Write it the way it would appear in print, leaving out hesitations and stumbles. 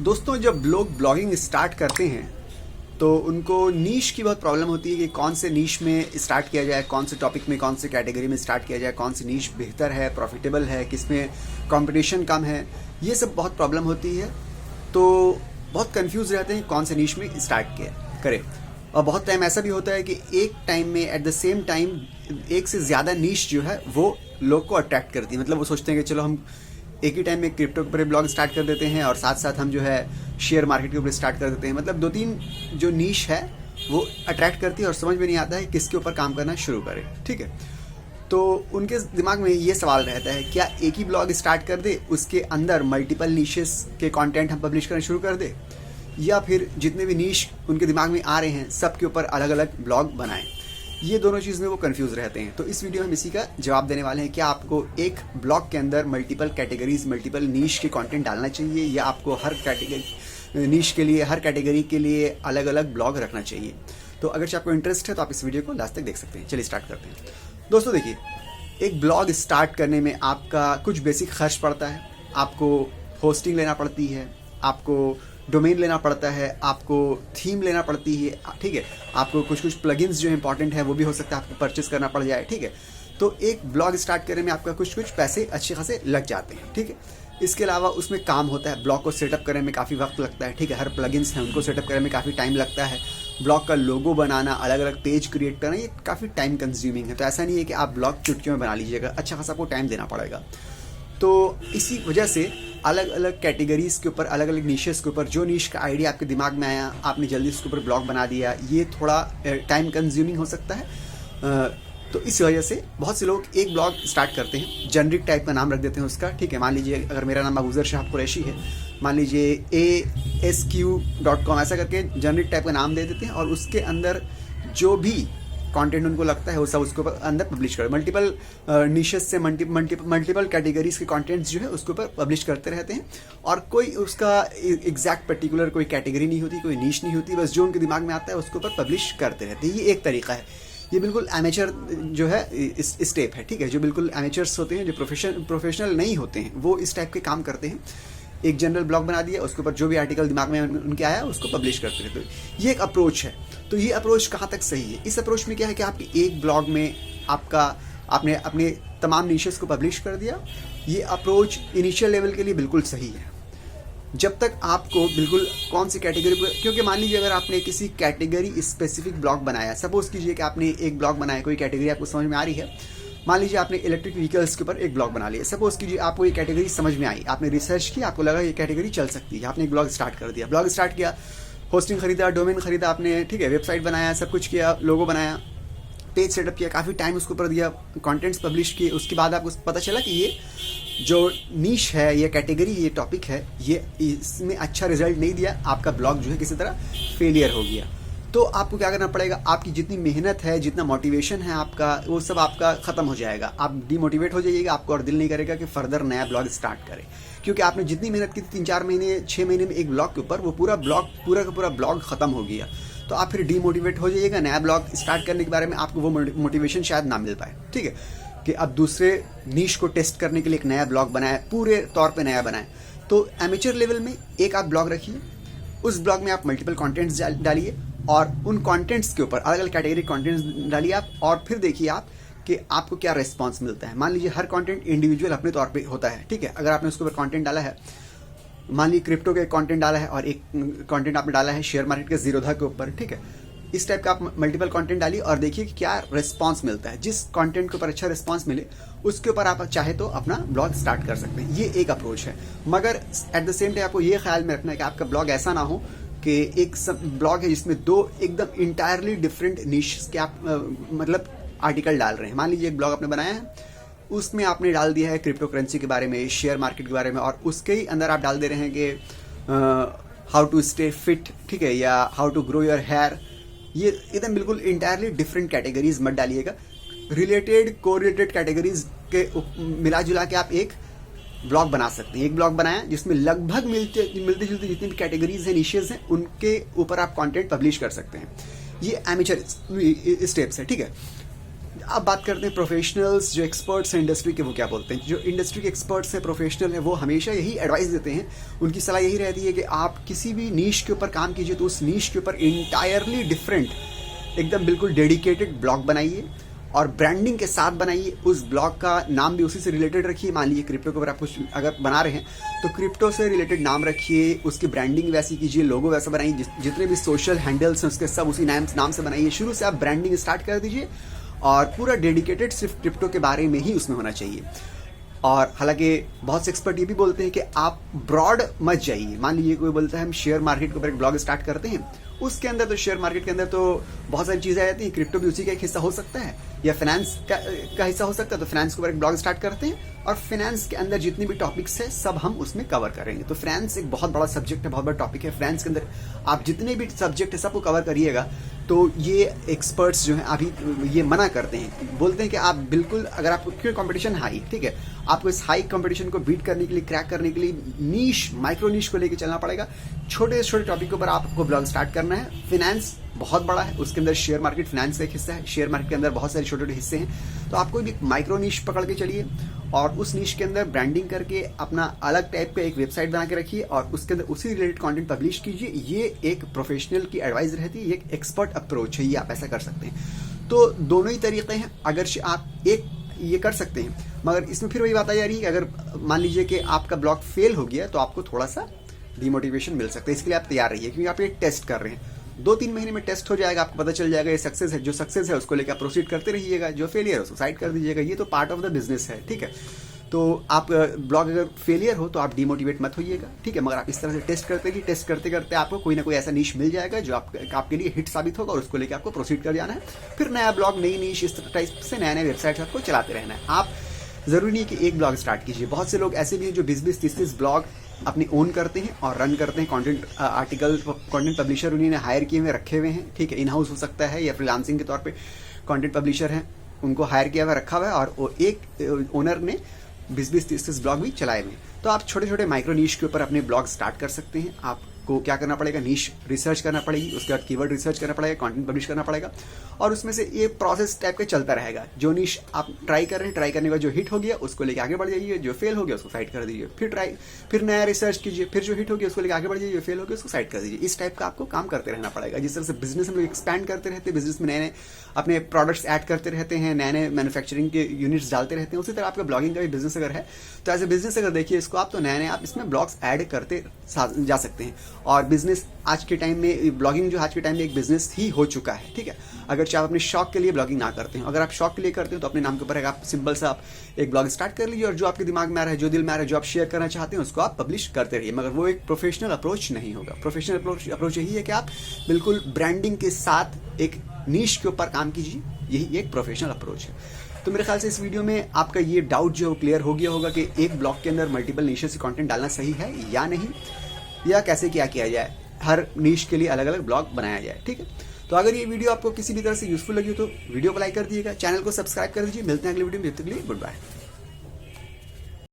दोस्तों, जब लोग ब्लॉगिंग स्टार्ट करते हैं तो उनको नीश की बहुत प्रॉब्लम होती है कि कौन से नीश में स्टार्ट किया जाए, कौन से टॉपिक में, कौन से कैटेगरी में स्टार्ट किया जाए, कौन सी नीश बेहतर है, प्रॉफिटेबल है, किस में कंपटीशन कम है। ये सब बहुत प्रॉब्लम होती है। तो बहुत कंफ्यूज रहते हैं कौन से नीश में स्टार्ट करें। और बहुत टाइम ऐसा भी होता है कि एक टाइम में एट द सेम टाइम एक से ज़्यादा नीश जो है वो लोग को अट्रैक्ट करती है। मतलब वो सोचते हैं कि चलो हम एक ही टाइम में क्रिप्टो के ऊपर ब्लॉग स्टार्ट कर देते हैं और साथ साथ हम जो है शेयर मार्केट के ऊपर स्टार्ट कर देते हैं। मतलब दो तीन जो नीश है वो अट्रैक्ट करती है और समझ में नहीं आता है किसके ऊपर काम करना शुरू करें। ठीक है, तो उनके दिमाग में ये सवाल रहता है, क्या एक ही ब्लॉग स्टार्ट कर दे, उसके अंदर मल्टीपल नीशेस के कंटेंट हम पब्लिश करना शुरू कर दे, या फिर जितने भी नीश उनके दिमाग में आ रहे हैं सब के ऊपर अलग अलग ब्लॉग बनाएं। ये दोनों चीज़ में वो कंफ्यूज रहते हैं। तो इस वीडियो में हम इसी का जवाब देने वाले हैं। क्या आपको एक ब्लॉग के अंदर मल्टीपल कैटेगरीज, मल्टीपल नीश के कंटेंट डालना चाहिए, या आपको हर कैटेगरी नीश के लिए, हर कैटेगरी के लिए अलग अलग ब्लॉग रखना चाहिए? तो अगर आपको इंटरेस्ट है तो आप इस वीडियो को लास्ट तक देख सकते हैं। चलिए स्टार्ट करते हैं। दोस्तों देखिए, एक ब्लॉग स्टार्ट करने में आपका कुछ बेसिक खर्च पड़ता है। आपको होस्टिंग लेना पड़ती है, आपको डोमेन लेना पड़ता है, आपको थीम लेना पड़ती है। ठीक है, आपको कुछ कुछ प्लगइन्स जो इंपॉर्टेंट है वो भी हो सकता है आपको परचेस करना पड़ जाए। ठीक है, तो एक ब्लॉग स्टार्ट करने में आपका कुछ कुछ पैसे अच्छे खासे लग जाते हैं। ठीक है, इसके अलावा उसमें काम होता है, ब्लॉग को सेटअप करने में काफ़ी वक्त लगता है। ठीक है, हर प्लगइन्स हैं उनको सेटअप करने में काफ़ी टाइम लगता है। ब्लॉग का लोगो बनाना, अलग अलग पेज क्रिएट करना, ये काफ़ी टाइम कंज्यूमिंग है। तो ऐसा नहीं है कि आप ब्लॉग चुटकियों में बना लीजिएगा, अच्छा खासा आपको टाइम देना पड़ेगा। तो इसी वजह से अलग अलग कैटेगरीज के ऊपर, अलग अलग नीशेस के ऊपर, जो नीश का आइडिया आपके दिमाग में आया, आपने जल्दी उसके ऊपर ब्लॉग बना दिया, ये थोड़ा टाइम कंज्यूमिंग हो सकता है। तो इस वजह से बहुत से लोग एक ब्लॉग स्टार्ट करते हैं, जेनरिक टाइप का नाम रख देते हैं उसका। ठीक है, मान लीजिए अगर मेरा नाम अबूजर शाह कुरैशी है, मान लीजिए ASQ.com, ऐसा करके जेनरिक टाइप का नाम दे देते हैं और उसके अंदर जो भी कंटेंट उनको लगता है वो सब उसके ऊपर अंदर पब्लिश कर, मल्टीपल निशेस से मल्टीपल कैटेगरीज के कंटेंट्स जो है उसके ऊपर पब्लिश करते रहते हैं। और कोई उसका एग्जैक्ट पर्टिकुलर कोई कैटेगरी नहीं होती, कोई नीश नहीं होती, बस जो उनके दिमाग में आता है उसके ऊपर पब्लिश करते रहते हैं। ये एक तरीका है। ये बिल्कुल एमेचर जो है इस स्टेप है। ठीक है, जो बिल्कुल एमेचर्स होते हैं, जो प्रोफेशनल नहीं होते हैं, वो इस टाइप के काम करते हैं। एक जनरल ब्लॉग बना दिया, उसके ऊपर जो भी आर्टिकल दिमाग में उनके आया उसको पब्लिश करते रहते हैं। ये एक अप्रोच है। तो ये अप्रोच कहाँ तक सही है? इस अप्रोच में क्या है कि आपकी एक ब्लॉग में आपने अपने तमाम नीशेस को पब्लिश कर दिया। ये अप्रोच इनिशियल लेवल के लिए बिल्कुल सही है, जब तक आपको बिल्कुल कौन सी कैटेगरी पर, क्योंकि मान लीजिए अगर आपने किसी कैटेगरी स्पेसिफिक ब्लॉग बनाया, सपोज कीजिए कि आपने एक ब्लॉग बनाया, कोई कैटेगरी आपको समझ में आ रही है। मान लीजिए आपने इलेक्ट्रिक व्हीकल्स के ऊपर एक ब्लॉग बना लिया। सपोज कीजिए आपको ये कैटेगरी समझ में आई, आपने रिसर्च की, आपको लगा ये कैटेगरी चल सकती है, आपने एक ब्लॉग स्टार्ट कर दिया। ब्लॉग स्टार्ट किया, होस्टिंग खरीदा, डोमेन खरीदा आपने, ठीक है, वेबसाइट बनाया, सब कुछ किया, लोगो बनाया, पेज सेटअप किया, काफ़ी टाइम उसके ऊपर दिया, कंटेंट्स पब्लिश किए। उसके बाद आपको पता चला कि ये जो नीश है, ये कैटेगरी, ये टॉपिक है, ये इसमें अच्छा रिजल्ट नहीं दिया, आपका ब्लॉग जो है किसी तरह फेलियर हो गया। तो आपको क्या करना पड़ेगा? आपकी जितनी मेहनत है, जितना मोटिवेशन है आपका, वो सब आपका ख़त्म हो जाएगा। आप डिमोटिवेट हो जाइएगा, आपको और दिल नहीं करेगा कि फर्दर नया ब्लॉग स्टार्ट करें, क्योंकि आपने जितनी मेहनत की 3-4 महीने, 6 महीने में एक ब्लॉग के ऊपर, वो पूरा का पूरा ब्लॉग ख़त्म हो गया। तो आप फिर डिमोटिवेट हो जाइएगा। नया ब्लॉग स्टार्ट करने के बारे में आपको वो मोटिवेशन शायद ना मिल पाए। ठीक है, कि अब दूसरे नीश को टेस्ट करने के लिए एक नया ब्लॉग बनाए, पूरे तौर पे नया बनाए। तो एमेचर लेवल में एक आप ब्लॉग रखिए, उस ब्लॉग में आप मल्टीपल कंटेंट्स डालिए और उन कंटेंट्स के ऊपर अलग अलग कैटेगरी कंटेंट्स डालिए आप, और फिर देखिए आप कि आपको क्या रिस्पॉन्स मिलता है। मान लीजिए हर कंटेंट इंडिविजुअल अपने तौर पे होता है। ठीक है, अगर आपने उसके ऊपर कंटेंट डाला है, मान लीजिए क्रिप्टो के कंटेंट डाला है और एक कंटेंट आपने डाला है शेयर मार्केट के ज़ीरोधा के ऊपर। ठीक है, इस टाइप का आप मल्टीपल कंटेंट डालिए और देखिए कि क्या रिस्पांस मिलता है। जिस कंटेंट के ऊपर अच्छा रिस्पांस मिले उसके ऊपर आप चाहे तो अपना ब्लॉग स्टार्ट कर सकते हैं। ये एक अप्रोच है, मगर एट द सेम टाइम आपको ये ख्याल में रखना है कि आपका ब्लॉग ऐसा ना हो कि एक ब्लॉग है जिसमें दो एकदम इंटायरली डिफरेंट नीश के आप मतलब आर्टिकल डाल रहे हैं। मान लीजिए एक ब्लॉग आपने बनाया है, उसमें आपने डाल दिया है क्रिप्टो करेंसी के बारे में, शेयर मार्केट के बारे में, और उसके ही अंदर आप डाल दे रहे हैं कि हाउ टू स्टे फिट, ठीक है, या how to grow your hair. ये एकदम बिल्कुल इंटायरली डिफरेंट कैटेगरीज मत डालिएगा। रिलेटेड कोरिलेटेड कैटेगरीज के मिला जुला के आप एक ब्लॉग बना सकते हैं। एक ब्लॉग बनाया जिसमें लगभग मिलते जुलते जितनी भी कैटेगरीज हैं, निशेज हैं, उनके ऊपर आप कंटेंट पब्लिश कर सकते हैं। ये एमेचर स्टेप्स है। ठीक है, अब बात करते हैं प्रोफेशनल्स जो एक्सपर्ट्स हैं इंडस्ट्री के, वो क्या बोलते हैं। जो इंडस्ट्री के एक्सपर्ट्स हैं, प्रोफेशनल हैं, वो हमेशा यही एडवाइस देते हैं, उनकी सलाह यही रहती है कि आप किसी भी नीश के ऊपर काम कीजिए तो उस नीश के ऊपर इंटायरली डिफरेंट, एकदम बिल्कुल डेडिकेटेड ब्लॉग बनाइए और ब्रांडिंग के साथ बनाइए। उस ब्लॉग का नाम भी उसी से रिलेटेड रखिए। मान लीजिए क्रिप्टो के ऊपर आप कुछ अगर बना रहे हैं तो क्रिप्टो से रिलेटेड नाम रखिए, उसकी ब्रांडिंग वैसी कीजिए, लोगो वैसा बनाइए, जितने भी सोशल हैंडल्स हैं उसके सब उसी नाम से बनाइए। शुरू से आप ब्रांडिंग स्टार्ट कर दीजिए और पूरा डेडिकेटेड सिर्फ क्रिप्टो के बारे में ही उसमें होना चाहिए। और हालांकि बहुत से एक्सपर्ट ये भी बोलते हैं कि आप ब्रॉड मत जाइए। मान लीजिए कोई बोलता है हम शेयर मार्केट के ऊपर एक ब्लॉग स्टार्ट करते हैं, उसके अंदर तो शेयर मार्केट के अंदर तो बहुत सारी चीज़ें आ जाती हैं, क्रिप्टो भी उसी का एक हिस्सा हो सकता है, या फाइनेंस का हिस्सा हो सकता है, तो फाइनेंस के ऊपर एक ब्लॉग स्टार्ट करते हैं और फाइनेंस के अंदर जितनी भी टॉपिक्स है सब हम उसमें कवर करेंगे। तो फाइनेंस एक बहुत बड़ा सब्जेक्ट है, बहुत बड़ा टॉपिक है। फाइनेंस के अंदर आप जितने भी सब्जेक्ट है सबको कवर करिएगा। तो ये एक्सपर्ट्स जो हैं अभी ये मना करते हैं, बोलते हैं कि आप बिल्कुल, अगर आपको क्यों कंपटीशन हाई, ठीक है, आपको इस हाई कंपटीशन को बीट करने के लिए, क्रैक करने के लिए नीश, माइक्रो नीश को लेकर चलना पड़ेगा। छोटे छोटे टॉपिक के ऊपर आपको ब्लॉग स्टार्ट करना है। फाइनेंस बहुत बड़ा है, उसके अंदर शेयर मार्केट फाइनेंस का एक हिस्सा है, शेयर मार्केट के अंदर बहुत सारे छोटे छोटे हिस्से हैं। तो आपको भी माइक्रो नीश पकड़ के चलिए और उस नीश के अंदर ब्रांडिंग करके अपना अलग टाइप का एक वेबसाइट बना के रखिए और उसके अंदर उसी रिलेटेड कंटेंट पब्लिश कीजिए। ये एक प्रोफेशनल की एडवाइस रहती है, ये एक एक्सपर्ट अप्रोच है, ये आप ऐसा कर सकते हैं। तो दोनों ही तरीके हैं, अगर आप एक ये कर सकते हैं, मगर इसमें फिर वही बात आ जा रही है कि अगर मान लीजिए कि आपका ब्लॉग फेल हो गया तो आपको थोड़ा सा डिमोटिवेशन मिल सकता है। इसके लिए आप तैयार रहिए, क्योंकि आप ये टेस्ट कर रहे हैं। 2-3 महीने में टेस्ट हो जाएगा, आपको पता चल जाएगा ये सक्सेस है। जो सक्सेस है उसको लेकर प्रोसीड करते रहिएगा, जो फेलियर है उसको साइड कर दीजिएगा। ये तो पार्ट ऑफ द बिजनेस है, ठीक है। तो आप ब्लॉग अगर फेलियर हो तो आप डिमोटिवेट मत होइएगा, ठीक है, मगर आप इस तरह से टेस्ट करते रहिए। टेस्ट करते करते आपको कोई ना कोई ऐसा नीश मिल जाएगा जो आपके लिए हिट साबित होगा और उसको लेकर आपको प्रोसीड कर जाना है। फिर नया ब्लॉग, नई नीश, इस टाइप से नए नए वेबसाइट आपको चलाते रहना है। आप जरूरी नहीं कि एक ब्लॉग स्टार्ट कीजिए। बहुत से लोग ऐसे भी हैं जो 20-30 ब्लॉग अपने ओन करते हैं और रन करते हैं। कंटेंट आर्टिकल, कंटेंट पब्लिशर उन्होंने हायर किए हुए रखे हुए हैं, ठीक है, इन हाउस हो सकता है या फ्रीलांसिंग के तौर पे कंटेंट पब्लिशर हैं, उनको हायर किया हुआ रखा हुआ है और वो एक ओनर ने 20-30 ब्लॉग भी चलाए हुए। तो आप छोटे छोटे माइक्रो नीश के ऊपर अपने ब्लॉग स्टार्ट कर सकते हैं। आपको क्या करना पड़ेगा, नीश रिसर्च करना पड़ेगी, उसके बाद कीवर्ड रिसर्च करना पड़ेगा, कंटेंट पब्लिश करना पड़ेगा और उसमें से ये प्रोसेस टाइप का चलता रहेगा। जो नीश आप ट्राई कर रहे हैं, ट्राई करने के बाद जो हिट हो गया उसको लेकर आगे बढ़ जाइए, जो फेल हो गया उसको साइड कर दीजिए, फिर नया रिसर्च कीजिए, फिर जो हिट हो गया उसको लेकर आगे बढ़ जाइए, जो फेल हो गया उसको साइड कर दीजिए। इस टाइप का आपको काम करते रहना पड़ेगा। जिस तरह से बिजनेस हम लोग एक्सपैंड करते रहते हैं, बिजनेस में नए नए अपने प्रोडक्ट्स ऐड करते रहते हैं, नए नए मैन्युफैक्चरिंग के यूनिट्स डालते रहते हैं, उसी तरह आपका ब्लॉगिंग का भी बिजनेस अगर है तो एज ए बिजनेस अगर देखिए इसको आप, तो नए नए आप इसमें ब्लॉग्स ऐड करते जा सकते हैं। और बिजनेस आज के टाइम में, ब्लॉगिंग जो आज के टाइम में एक बिजनेस ही हो चुका है, ठीक है। अगर चाहे आप अपने शौक के लिए ब्लॉगिंग ना करते हैं, अगर आप शौक के लिए करते हैं तो अपने नाम के ऊपर आप सिंपल सा आप एक ब्लॉग स्टार्ट कर लीजिए और जो आपके दिमाग में आ रहा है, जो दिल में आ रहा है, जो आप शेयर करना चाहते हैं उसको आप पब्लिश करते रहिए। मगर वो एक प्रोफेशनल अप्रोच नहीं होगा। प्रोफेशनल अप्रोच यही है कि आप बिल्कुल ब्रांडिंग के साथ एक नीश के ऊपर काम कीजिए, यही एक प्रोफेशनल अप्रोच है। तो मेरे ख्याल से इस वीडियो में आपका ये डाउट जो क्लियर हो गया होगा कि एक ब्लॉग के अंदर मल्टीपल नीशेस से कंटेंट डालना सही है या नहीं, या कैसे क्या किया जाए, हर नीश के लिए अलग अलग ब्लॉग बनाया जाए, ठीक है। तो अगर ये वीडियो आपको किसी भी तरह से यूजफुल लगी हो तो वीडियो को लाइक कर दीजिएगा, चैनल को सब्सक्राइब कर दीजिए। मिलते हैं अगले वीडियो में, तब तक के लिए गुड बाय।